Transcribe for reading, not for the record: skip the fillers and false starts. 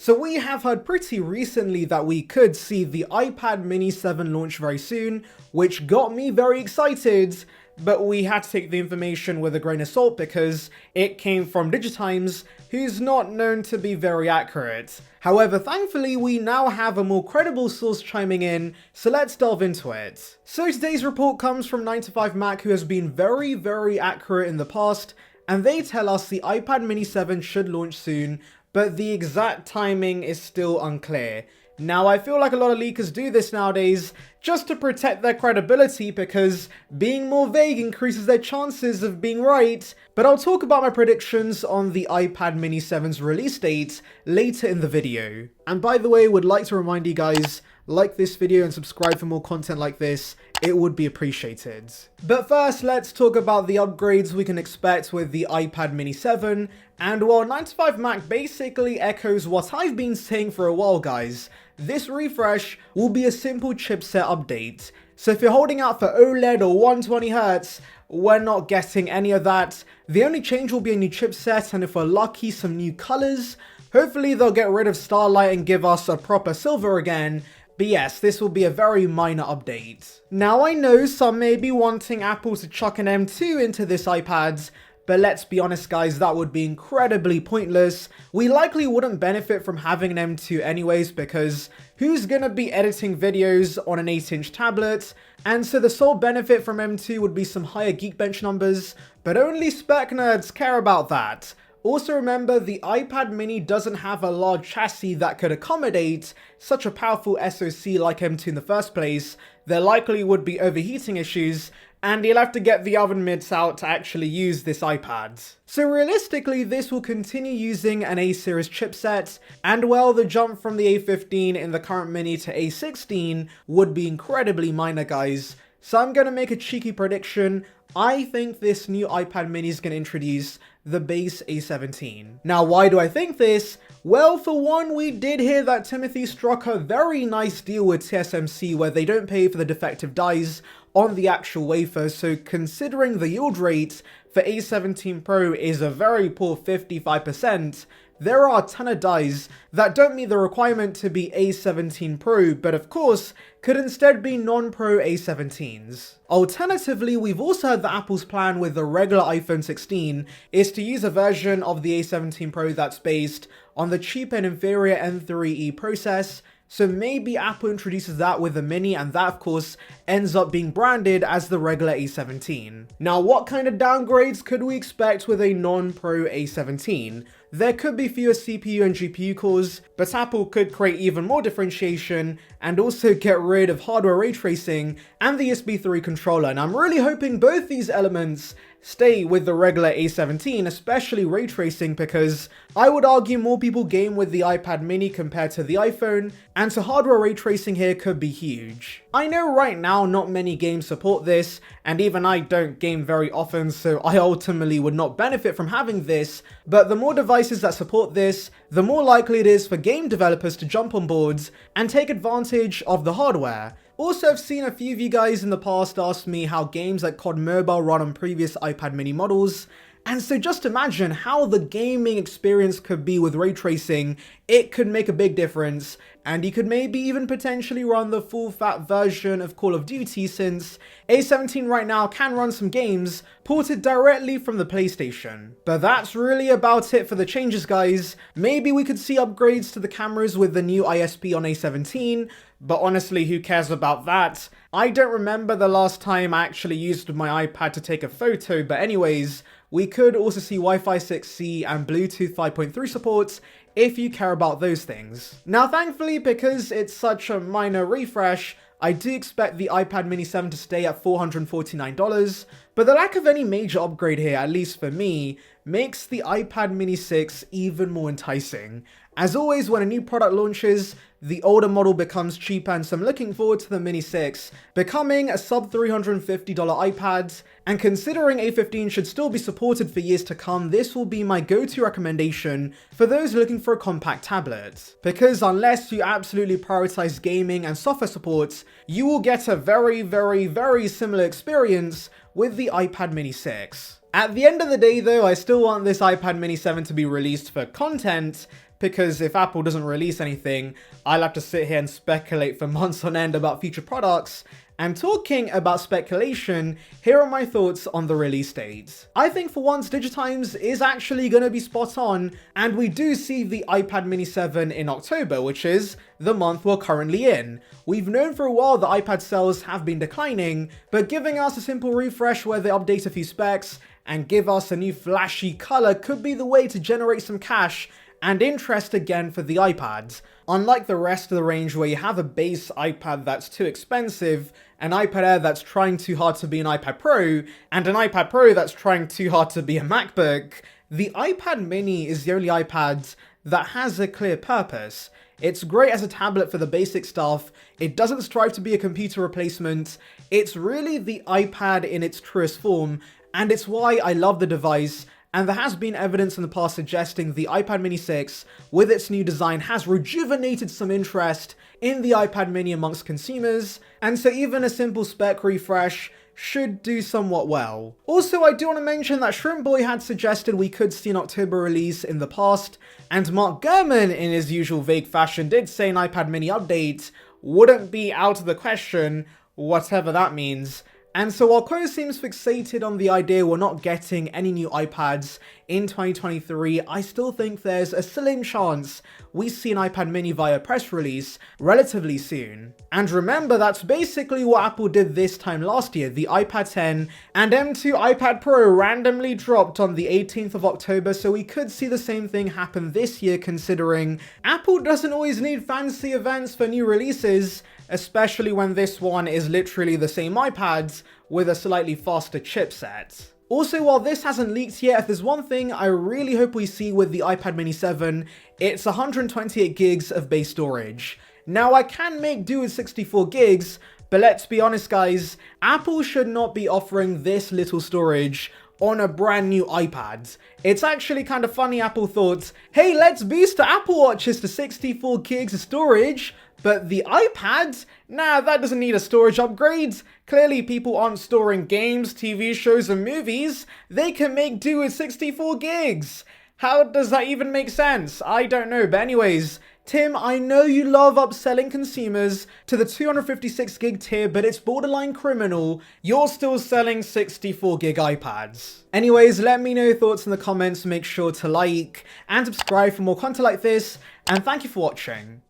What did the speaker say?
So we have heard pretty recently that we could see the iPad mini 7 launch very soon, which got me very excited, but we had to take the information with a grain of salt because it came from Digitimes, who's not known to be very accurate. However, thankfully we now have a more credible source chiming in, so let's delve into it. So today's report comes from 9to5Mac, who has been very accurate in the past, and they tell us the iPad mini 7 should launch soon, but the exact timing is still unclear. Now, I feel like a lot of leakers do this nowadays just to protect their credibility because being more vague increases their chances of being right, but I'll talk about my predictions on the iPad mini 7's release date later in the video. And by the way, would like to remind you guys, like this video and subscribe for more content like this, it would be appreciated. But first, let's talk about the upgrades we can expect with the iPad mini 7, and while 9to5Mac basically echoes what I've been saying for a while guys, this refresh will be a simple chipset update. So if you're holding out for OLED or 120Hz, we're not getting any of that. The only change will be a new chipset, and if we're lucky, some new colors. Hopefully they'll get rid of Starlight and give us a proper silver again. But yes, this will be a very minor update. Now I know some may be wanting Apple to chuck an M2 into this iPad, but let's be honest guys, that would be incredibly pointless. We likely wouldn't benefit from having an M2 anyways, because who's gonna be editing videos on an 8-inch tablet? And so the sole benefit from M2 would be some higher Geekbench numbers, but only spec nerds care about that. Also remember, the iPad mini doesn't have a large chassis that could accommodate such a powerful SoC like M2 in the first place. There likely would be overheating issues, and you'll have to get the oven mitts out to actually use this iPad. So realistically, this will continue using an A-series chipset, and well, the jump from the A15 in the current mini to A16 would be incredibly minor guys. So I'm gonna make a cheeky prediction. I think this new iPad mini is going to introduce the base A17. Now, why do I think this? Well, for one, we did hear that Timothy struck a very nice deal with TSMC where they don't pay for the defective dies on the actual wafer, so considering the yield rate for A17 Pro is a very poor 55%, there are a ton of dies that don't meet the requirement to be A17 Pro, but of course, could instead be non-Pro A17s. Alternatively, we've also heard that Apple's plan with the regular iPhone 16 is to use a version of the A17 Pro that's based on the cheap and inferior M3E process. So maybe Apple introduces that with the mini, and that of course ends up being branded as the regular A17. Now, what kind of downgrades could we expect with a non-Pro A17? There could be fewer CPU and GPU cores, but Apple could create even more differentiation and also get rid of hardware ray tracing and the USB 3 controller. And I'm really hoping both these elements stay with the regular A17, especially ray tracing, because I would argue more people game with the iPad mini compared to the iPhone, and so hardware ray tracing here could be huge. I know right now not many games support this, and even I don't game very often, so I ultimately would not benefit from having this, but the more devices that support this, the more likely it is for game developers to jump on boards and take advantage of the hardware. Also, I've seen a few of you guys in the past ask me how games like COD Mobile run on previous iPad mini models, and so just imagine how the gaming experience could be with ray tracing. It could make a big difference, and you could maybe even potentially run the full-fat version of Call of Duty, since A17 right now can run some games ported directly from the PlayStation. But that's really about it for the changes guys. Maybe we could see upgrades to the cameras with the new ISP on A17, but honestly, who cares about that? I don't remember the last time I actually used my iPad to take a photo, but anyways, we could also see Wi-Fi 6E and Bluetooth 5.3 supports if you care about those things. Now, thankfully, because it's such a minor refresh, I do expect the iPad mini 7 to stay at $449, but the lack of any major upgrade here, at least for me, makes the iPad mini 6 even more enticing. As always, when a new product launches, the older model becomes cheaper, and so I'm looking forward to the Mini 6 becoming a sub $350 iPad, and considering A15 should still be supported for years to come, this will be my go-to recommendation for those looking for a compact tablet. Because unless you absolutely prioritize gaming and software support, you will get a very similar experience with the iPad mini 6. At the end of the day though, I still want this iPad mini 7 to be released for content, because if Apple doesn't release anything, I'll have to sit here and speculate for months on end about future products. And talking about speculation, here are my thoughts on the release date. I think for once Digitimes is actually going to be spot on, and we do see the iPad mini 7 in October, which is the month we're currently in. We've known for a while that iPad sales have been declining, but giving us a simple refresh where they update a few specs and give us a new flashy color could be the way to generate some cash and interest again for the iPads. Unlike the rest of the range where you have a base iPad that's too expensive, an iPad Air that's trying too hard to be an iPad Pro, and an iPad Pro that's trying too hard to be a MacBook, the iPad mini is the only iPad that has a clear purpose. It's great as a tablet for the basic stuff, it doesn't strive to be a computer replacement, it's really the iPad in its truest form, and it's why I love the device. And there has been evidence in the past suggesting the iPad mini 6, with its new design, has rejuvenated some interest in the iPad mini amongst consumers, and so even a simple spec refresh should do somewhat well. Also, I do want to mention that Shrimp Boy had suggested we could see an October release in the past, and Mark Gurman, in his usual vague fashion, did say an iPad mini update wouldn't be out of the question, whatever that means. And so while Ko seems fixated on the idea we're not getting any new iPads in 2023, I still think there's a slim chance we see an iPad mini via press release relatively soon. And remember, that's basically what Apple did this time last year. The iPad 10 and M2 iPad Pro randomly dropped on the 18th of October, so we could see the same thing happen this year, considering Apple doesn't always need fancy events for new releases, especially when this one is literally the same iPads with a slightly faster chipset. Also, while this hasn't leaked yet, if there's one thing I really hope we see with the iPad mini 7, it's 128 gigs of base storage. Now, I can make do with 64 gigs, but let's be honest guys, Apple should not be offering this little storage on a brand new iPad. It's actually kind of funny Apple thought, hey, let's boost the Apple Watches to 64 gigs of storage, but the iPad? Nah, that doesn't need a storage upgrade. Clearly people aren't storing games, TV shows and movies. They can make do with 64 gigs. How does that even make sense? I don't know, but anyways, Tim, I know you love upselling consumers to the 256 gig tier, but it's borderline criminal. You're still selling 64 gig iPads. Anyways, let me know your thoughts in the comments. Make sure to like and subscribe for more content like this, and thank you for watching.